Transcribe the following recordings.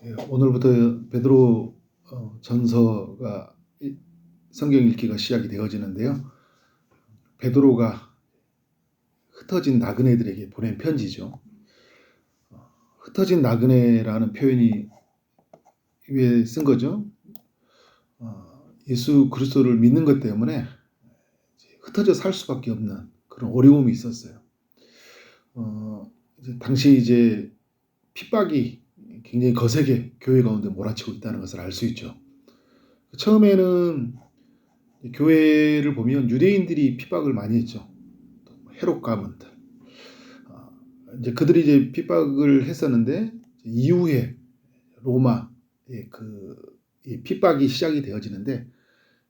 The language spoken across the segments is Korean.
예, 오늘부터 베드로 전서가 성경 읽기가 시작이 되어지는데요. 베드로가 흩어진 나그네들에게 보낸 편지죠. 흩어진 나그네라는 표현이 왜 쓴 거죠? 예수 그리스도를 믿는 것 때문에 흩어져 살 수밖에 없는 그런 어려움이 있었어요. 당시 이제 핍박이 굉장히 거세게 교회 가운데 몰아치고 있다는 것을 알 수 있죠. 처음에는 교회를 보면 유대인들이 핍박을 많이 했죠. 헤롯 가문들. 이제 그들이 이제 핍박을 했었는데 이후에 로마의 이 핍박이 시작이 되어지는데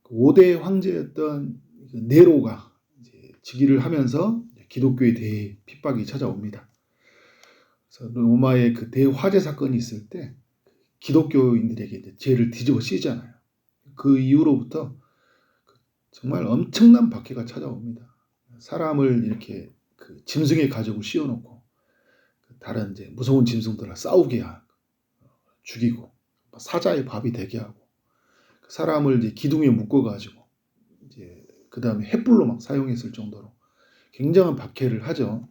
5대 황제였던 네로가 이제 즉위를 하면서 기독교에 대해 핍박이 찾아옵니다. 그래서 로마의 그 대화재 사건이 있을 때 기독교인들에게 이제 죄를 뒤집어 씌잖아요. 그 이후로부터 정말 엄청난 박해가 찾아옵니다. 사람을 이렇게 그 짐승의 가죽을 씌워놓고 다른 이제 무서운 짐승들을 싸우게 하고 죽이고 사자의 밥이 되게 하고 사람을 이제 기둥에 묶어가지고 이제 그 다음에 횃불로 막 사용했을 정도로 굉장한 박해를 하죠.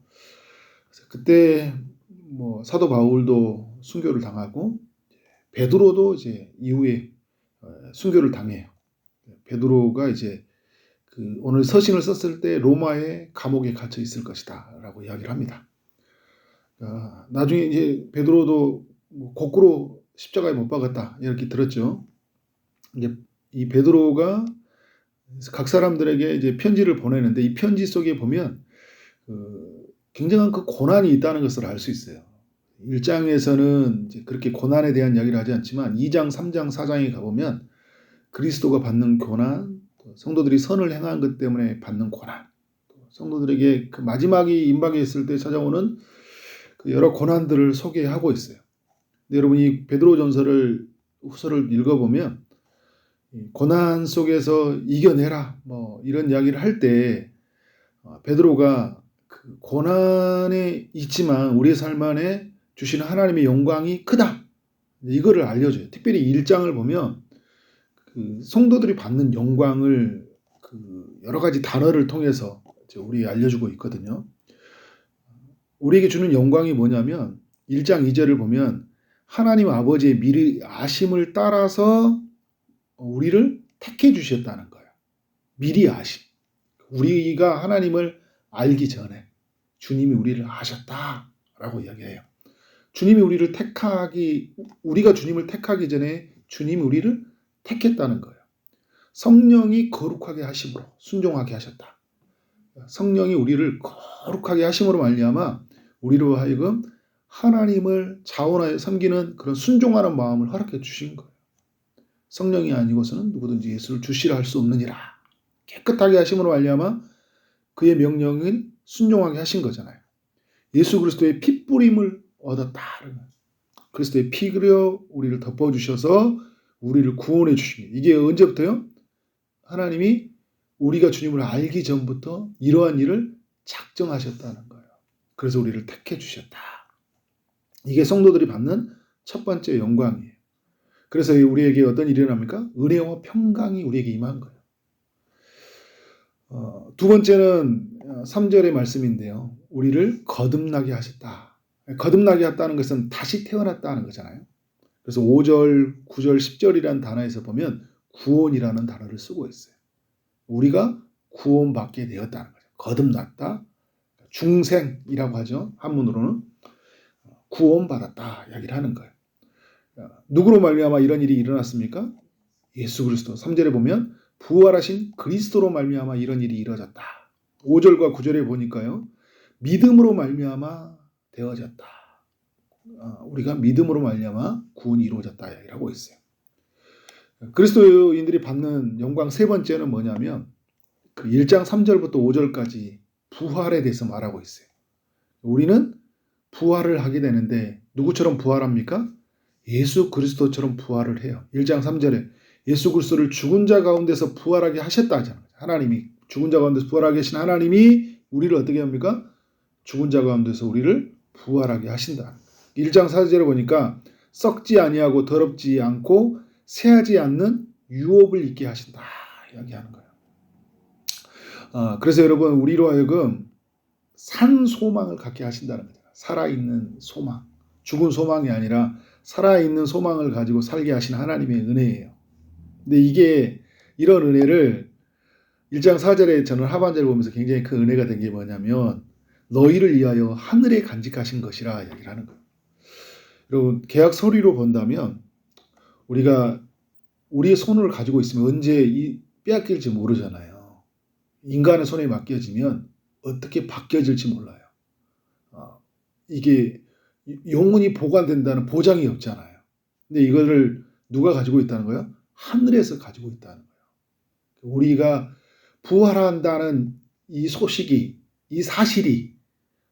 그래서 그때 뭐 사도 바울도 순교를 당하고 베드로도 이제 이후에 순교를 당해요. 베드로가 이제 그 오늘 서신을 썼을 때 로마의 감옥에 갇혀 있을 것이다라고 이야기를 합니다. 나중에 이제 베드로도 거꾸로 십자가에 못 박았다 이렇게 들었죠. 이제 이 베드로가 각 사람들에게 이제 편지를 보내는데 이 편지 속에 보면 굉장한 그 고난이 있다는 것을 알 수 있어요. 1장에서는 이제 그렇게 고난에 대한 이야기를 하지 않지만 2장, 3장, 4장에 가보면 그리스도가 받는 고난, 성도들이 선을 행한 것 때문에 받는 고난, 성도들에게 그 마지막이 임박했을 때 찾아오는 그 여러 고난들을 소개하고 있어요. 근데 여러분 이 베드로전서를 후서를 읽어보면 고난 속에서 이겨내라 뭐 이런 이야기를 할 때 베드로가 그 고난에 있지만 우리의 삶 안에 주시는 하나님의 영광이 크다 이거를 알려줘요. 특별히 1장을 보면 그 성도들이 받는 영광을 그 여러 가지 단어를 통해서 우리에게 알려주고 있거든요. 우리에게 주는 영광이 뭐냐면 1장 2절을 보면 하나님 아버지의 미리 아심을 따라서 우리를 택해 주셨다는 거예요. 미리 아심. 우리가 하나님을 알기 전에 주님이 우리를 아셨다라고 이야기해요. 주님이 우리를 우리가 주님을 택하기 전에 주님이 우리를 택했다는 거예요. 성령이 거룩하게 하심으로 순종하게 하셨다. 성령이 우리를 거룩하게 하심으로 말미암아 우리로 하여금 하나님을 자원하여 섬기는 그런 순종하는 마음을 허락해 주신 거예요. 성령이 아니고서는 누구든지 예수를 주시라 할 수 없느니라. 깨끗하게 하심으로 말미암아 그의 명령을 순종하게 하신 거잖아요. 예수 그리스도의 핏뿌림을 얻었다. 그리스도의 피로 우리를 덮어주셔서 우리를 구원해 주십니다. 이게 언제부터요? 하나님이 우리가 주님을 알기 전부터 이러한 일을 작정하셨다는 거예요. 그래서 우리를 택해 주셨다. 이게 성도들이 받는 첫 번째 영광이에요. 그래서 우리에게 어떤 일이 일어납니까? 은혜와 평강이 우리에게 임한 거예요. 두 번째는 3절의 말씀인데요. 우리를 거듭나게 하셨다. 거듭나게 했다는 것은 다시 태어났다는 거잖아요. 그래서 5절, 9절, 10절이라는 단어에서 보면 구원이라는 단어를 쓰고 있어요. 우리가 구원받게 되었다는 거죠. 거듭났다. 중생이라고 하죠. 한문으로는 구원받았다 이야기를 하는 거예요. 누구로 말미암아 이런 일이 일어났습니까? 예수 그리스도. 3절에 보면 부활하신 그리스도로 말미암아 이런 일이 이루어졌다. 5절과 9절에 보니까요. 믿음으로 말미암아 되어졌다. 우리가 믿음으로 말미암아 구원이 이루어졌다 이야기를 하고 있어요. 그리스도인들이 받는 영광 세 번째는 뭐냐면 그 1장 3절부터 5절까지 부활에 대해서 말하고 있어요. 우리는 부활을 하게 되는데 누구처럼 부활합니까? 예수 그리스도처럼 부활을 해요. 1장 3절에 예수 그리스도를 죽은 자 가운데서 부활하게 하셨다 하잖아요. 하나님이 죽은 자 가운데서 부활하게 하신 하나님이 우리를 어떻게 합니까? 죽은 자 가운데서 우리를 부활하게 하신다. 1장 4절에 보니까 썩지 아니하고 더럽지 않고 새하지 않는 유업을 있게 하신다 이야기하는 거예요. 그래서 여러분 우리로 하여금 산 소망을 갖게 하신다는 거죠. 살아있는 소망, 죽은 소망이 아니라 살아있는 소망을 가지고 살게 하신 하나님의 은혜예요. 근데 이게 이런 은혜를 1장 4절에 저는 하반절을 보면서 굉장히 큰 은혜가 된 게 뭐냐면 너희를 위하여 하늘에 간직하신 것이라 얘기를 하는 거예요. 여러분 계약 서류로 본다면 우리가 우리의 손을 가지고 있으면 언제 빼앗길지 모르잖아요. 인간의 손에 맡겨지면 어떻게 바뀌어질지 몰라요. 이게 영원히 보관된다는 보장이 없잖아요. 근데 이거를 누가 가지고 있다는 거예요? 하늘에서 가지고 있다는 거예요. 우리가 부활한다는 이 소식이, 이 사실이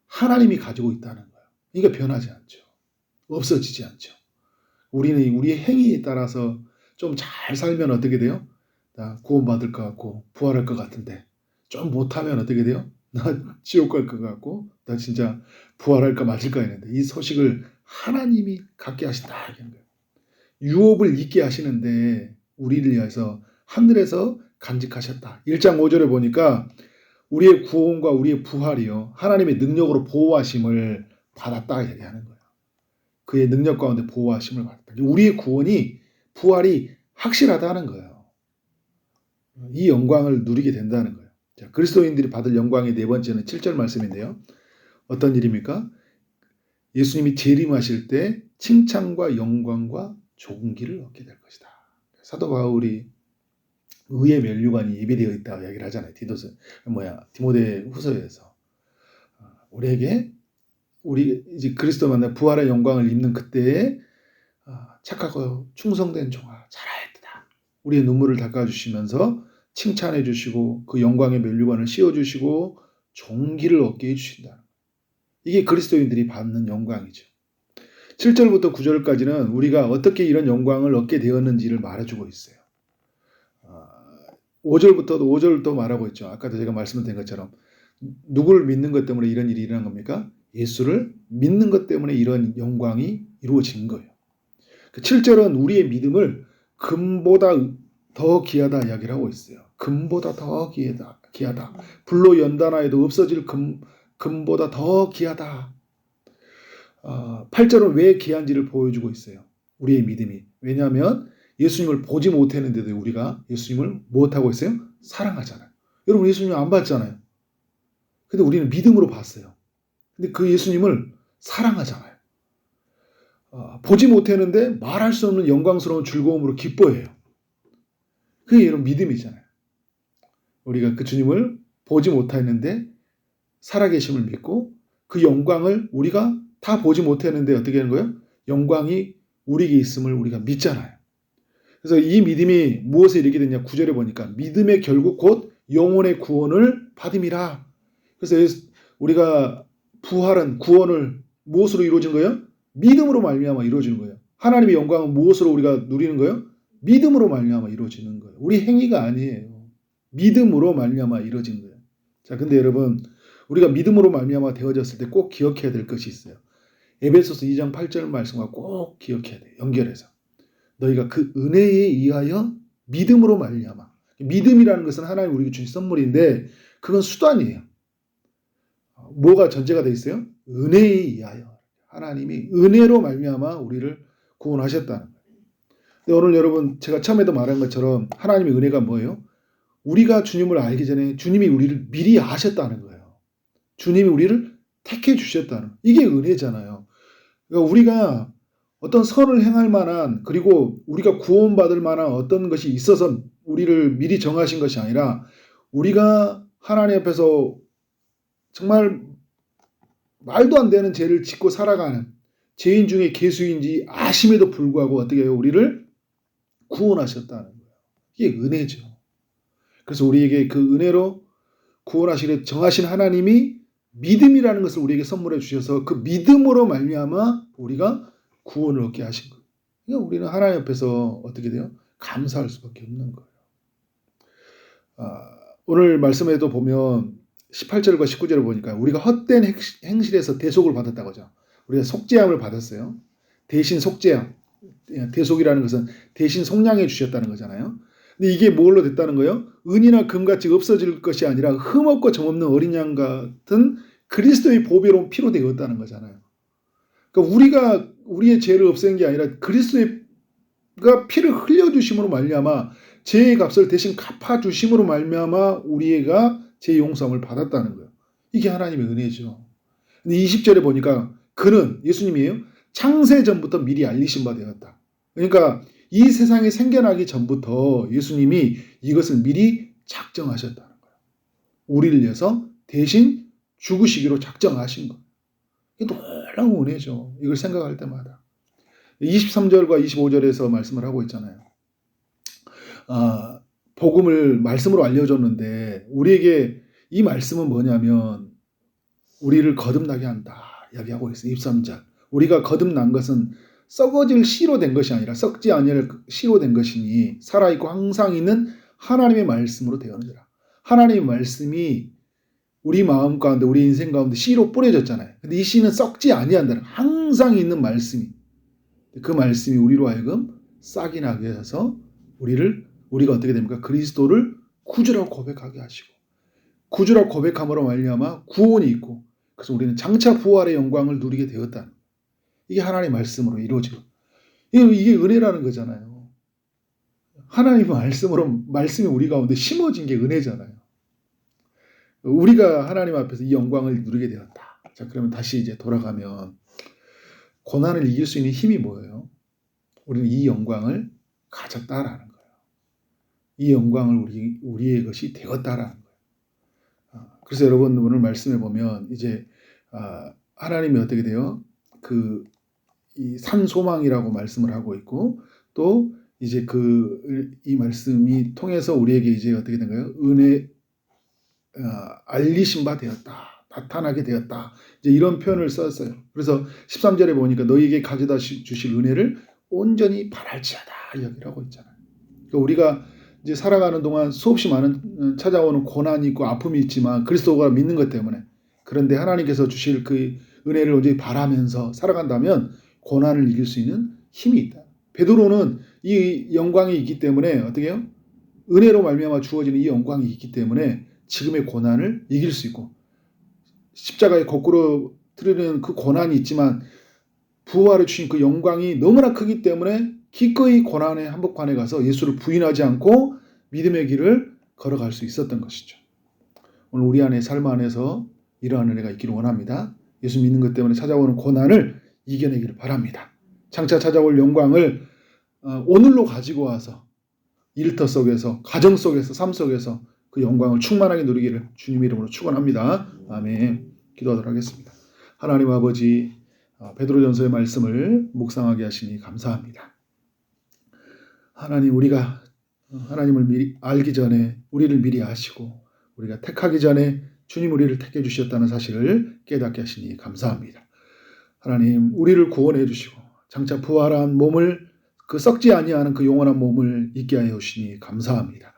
하나님이 가지고 있다는 거예요. 이게 변하지 않죠. 없어지지 않죠. 우리는 우리의 행위에 따라서 좀 잘 살면 어떻게 돼요? 나 구원받을 것 같고 부활할 것 같은데 좀 못하면 어떻게 돼요? 나 지옥 갈 것 같고 나 진짜 부활할까 말까 했는데 이 소식을 하나님이 갖게 하신다 하는 거예요. 유업을 잊게 하시는데 우리를 위해서 하늘에서 간직하셨다. 1장 5절에 보니까 우리의 구원과 우리의 부활이요 하나님의 능력으로 보호하심을 받았다 얘기하는 거예요. 그의 능력 가운데 보호하심을 받았다. 우리의 구원이 부활이 확실하다는 거예요. 이 영광을 누리게 된다는 거예요. 자, 그리스도인들이 받을 영광의 네 번째는 7절 말씀인데요. 어떤 일입니까? 예수님이 재림하실 때 칭찬과 영광과 존귀를 얻게 될 것이다. 사도 바울이 의의 면류관이 예비되어 있다고 이야기를 하잖아요. 디모데 후서에서 우리에게 우리 이제 그리스도 만나 부활의 영광을 입는 그때에 착하고 충성된 종아 잘하였다. 우리의 눈물을 닦아주시면서 칭찬해 주시고 그 영광의 면류관을 씌워주시고 존귀를 얻게 해주신다. 이게 그리스도인들이 받는 영광이죠. 7절부터 9절까지는 우리가 어떻게 이런 영광을 얻게 되었는지를 말해주고 있어요. 5절도 말하고 있죠. 아까도 제가 말씀드린 것처럼 누구를 믿는 것 때문에 이런 일이 일어난 겁니까? 예수를 믿는 것 때문에 이런 영광이 이루어진 거예요. 7절은 우리의 믿음을 금보다 더 귀하다 이야기를 하고 있어요. 금보다 더 귀하다. 불로 연단하여도 없어질 금보다 더 귀하다. 8절은 왜 귀한지를 보여주고 있어요. 우리의 믿음이. 왜냐하면 예수님을 보지 못했는데도 우리가 예수님을 무엇하고 있어요? 사랑하잖아요. 여러분 예수님 안 봤잖아요. 근데 우리는 믿음으로 봤어요. 근데 그 예수님을 사랑하잖아요. 보지 못했는데 말할 수 없는 영광스러운 즐거움으로 기뻐해요. 그게 여러분 믿음이잖아요. 우리가 그 주님을 보지 못했는데 살아계심을 믿고 그 영광을 우리가 다 보지 못했는데 어떻게 하는 거예요? 영광이 우리에게 있음을 우리가 믿잖아요. 그래서 이 믿음이 무엇에 이르게 됐냐? 9절에 보니까 믿음의 결국 곧 영혼의 구원을 받음이라. 그래서 우리가 구원을 무엇으로 이루어진 거예요? 믿음으로 말미암아 이루어지는 거예요. 하나님의 영광은 무엇으로 우리가 누리는 거예요? 믿음으로 말미암아 이루어지는 거예요. 우리 행위가 아니에요. 믿음으로 말미암아 이루어지는 거예요. 자, 근데 여러분 우리가 믿음으로 말미암아 되어졌을 때 꼭 기억해야 될 것이 있어요. 에베소서 2장 8절 말씀과 꼭 기억해야 돼요. 연결해서. 너희가 그 은혜에 의하여 믿음으로 말미암아. 믿음이라는 것은 하나님 우리에게 주신 선물인데 그건 수단이에요. 뭐가 전제가 돼 있어요? 은혜에 의하여. 하나님이 은혜로 말미암아 우리를 구원하셨다는 거예요. 근데 오늘 여러분 제가 처음에도 말한 것처럼 하나님의 은혜가 뭐예요? 우리가 주님을 알기 전에 주님이 우리를 미리 아셨다는 거예요. 주님이 우리를 택해 주셨다는 이게 은혜잖아요. 그러니까 우리가 어떤 선을 행할 만한 그리고 우리가 구원받을 만한 어떤 것이 있어서 우리를 미리 정하신 것이 아니라 우리가 하나님 앞에서 정말 말도 안 되는 죄를 짓고 살아가는 죄인 중에 괴수인지 아심에도 불구하고 어떻게 해요? 우리를 구원하셨다는 거예요. 이게 은혜죠. 그래서 우리에게 그 은혜로 구원하시기를 정하신 하나님이 믿음이라는 것을 우리에게 선물해 주셔서 그 믿음으로 말미암아 우리가 구원을 얻게 하신 거예요. 그러니까 우리는 하나님 앞에서 어떻게 돼요? 감사할 수밖에 없는 거예요. 오늘 말씀에도 보면 18절과 19절을 보니까 우리가 헛된 행실에서 대속을 받았다고 하죠. 우리가 속죄함을 받았어요. 대신 속죄양, 대속이라는 것은 대신 속량해 주셨다는 거잖아요. 근데 이게 뭘로 됐다는 거예요? 은이나 금같이 없어질 것이 아니라 흠없고 점없는 어린 양 같은 그리스도의 보배로운 피로 되었다는 거잖아요. 그러니까 우리의 죄를 없앤 게 아니라 그리스도가 피를 흘려주심으로 말미암아 죄의 값을 대신 갚아주심으로 말미암아 우리가 죄 용서함을 받았다는 거예요. 이게 하나님의 은혜죠. 근데 20절에 보니까 그는 예수님이에요. 창세 전부터 미리 알리신 바 되었다. 그러니까 이 세상이 생겨나기 전부터 예수님이 이것을 미리 작정하셨다는 거예요. 우리를 위해서 대신 죽으시기로 작정하신 거예요. 이게 놀라운 은혜죠. 이걸 생각할 때마다. 23절과 25절에서 말씀을 하고 있잖아요. 복음을 말씀으로 알려줬는데 우리에게 이 말씀은 뭐냐면 우리를 거듭나게 한다 이야기하고 있어요. 23절. 우리가 거듭난 것은 썩어질 씨로 된 것이 아니라 썩지 아니할 씨로 된 것이니 살아있고 항상 있는 하나님의 말씀으로 되었느니라. 하나님의 말씀이 우리 마음 가운데 우리 인생 가운데 씨로 뿌려졌잖아요. 근데 이 씨는 썩지 아니한다는 항상 있는 말씀이 그 말씀이 우리로 하여금 싹이 나게 해서 우리가 어떻게 됩니까? 그리스도를 구주라고 고백하게 하시고 구주라고 고백함으로 말미암아 구원이 있고 그래서 우리는 장차 부활의 영광을 누리게 되었다. 이게 하나님의 말씀으로 이루어지고 이게 은혜라는 거잖아요. 하나님의 말씀이 우리 가운데 심어진 게 은혜잖아요. 우리가 하나님 앞에서 이 영광을 누리게 되었다. 자, 그러면 다시 이제 돌아가면 고난을 이길 수 있는 힘이 뭐예요? 우리는 이 영광을 가졌다라는 거예요. 이 영광을 우리의 것이 되었다라는 거예요. 그래서 여러분 오늘 말씀해 보면 이제 하나님이 어떻게 돼요? 이 산소망이라고 말씀을 하고 있고 또 이제 이 말씀이 통해서 우리에게 이제 어떻게 된 거예요? 알리신 바 되었다. 나타나게 되었다. 이제 이런 표현을 썼어요. 그래서 13절에 보니까 너희에게 가져다 주실 은혜를 온전히 바랄지어다 이야기를 하고 있잖아요. 그러니까 우리가 이제 살아가는 동안 수없이 많은 찾아오는 고난이 있고 아픔이 있지만 그리스도가 믿는 것 때문에 그런데 하나님께서 주실 그 은혜를 온전히 바라면서 살아간다면 고난을 이길 수 있는 힘이 있다. 베드로는 이 영광이 있기 때문에 어떻게 해요? 은혜로 말미암아 주어지는 이 영광이 있기 때문에 지금의 고난을 이길 수 있고 십자가에 거꾸로 들으는 그 고난이 있지만 부활을 주신 그 영광이 너무나 크기 때문에 기꺼이 고난의 한복판에 가서 예수를 부인하지 않고 믿음의 길을 걸어갈 수 있었던 것이죠. 오늘 우리 안에 삶 안에서 이러한 은혜가 있기를 원합니다. 예수 믿는 것 때문에 찾아오는 고난을 이겨내기를 바랍니다. 장차 찾아올 영광을 오늘로 가지고 와서 일터 속에서 가정 속에서 삶 속에서 그 영광을 충만하게 누리기를 주님 이름으로 축원합니다. 아멘. 기도하도록 하겠습니다. 하나님 아버지 베드로전서의 말씀을 묵상하게 하시니 감사합니다. 하나님 우리가 하나님을 미리 알기 전에 우리를 미리 아시고 우리가 택하기 전에 주님 우리를 택해 주셨다는 사실을 깨닫게 하시니 감사합니다. 하나님 우리를 구원해 주시고 장차 부활한 몸을 그 썩지 아니하는 그 영원한 몸을 있게 하여 주시니 감사합니다.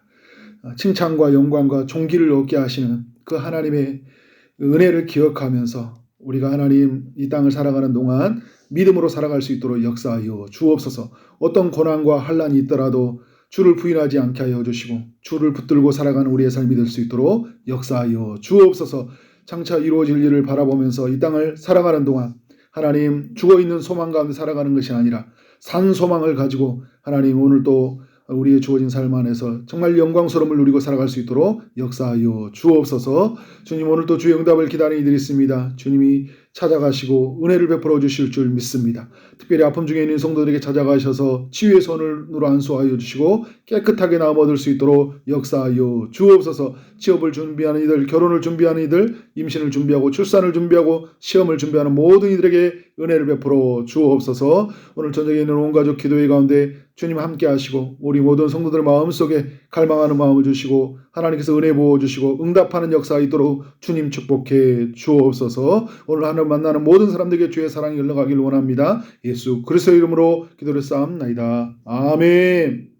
칭찬과 영광과 존귀를 얻게 하시는 그 하나님의 은혜를 기억하면서 우리가 하나님 이 땅을 살아가는 동안 믿음으로 살아갈 수 있도록 역사하여 주옵소서. 어떤 고난과 환난이 있더라도 주를 부인하지 않게 하여 주시고 주를 붙들고 살아가는 우리의 삶이 될 수 있도록 역사하여 주옵소서. 장차 이루어질 일을 바라보면서 이 땅을 살아가는 동안 하나님 죽어있는 소망 가운데 살아가는 것이 아니라 산 소망을 가지고 하나님 오늘 또 우리의 주어진 삶 안에서 정말 영광스러움을 누리고 살아갈 수 있도록 역사하여 주옵소서. 주님 오늘도 주의 응답을 기다리는 이들이 있습니다. 주님이 찾아가시고 은혜를 베풀어 주실 줄 믿습니다. 특별히 아픔 중에 있는 성도들에게 찾아가셔서 치유의 손으로 안수하여 주시고 깨끗하게 나음 얻을 수 있도록 역사하여 주옵소서. 취업을 준비하는 이들, 결혼을 준비하는 이들, 임신을 준비하고 출산을 준비하고 시험을 준비하는 모든 이들에게 은혜를 베풀어 주옵소서. 오늘 저녁에 있는 온 가족 기도회 가운데 주님 함께 하시고 우리 모든 성도들 마음속에 갈망하는 마음을 주시고 하나님께서 은혜 부어주시고 응답하는 역사가 있도록 주님 축복해 주옵소서. 오늘 하늘 만나는 모든 사람들에게 주의 사랑이 흘러가길 원합니다. 예수 그리스도의 이름으로 기도를 쌓옵나이다. 아멘.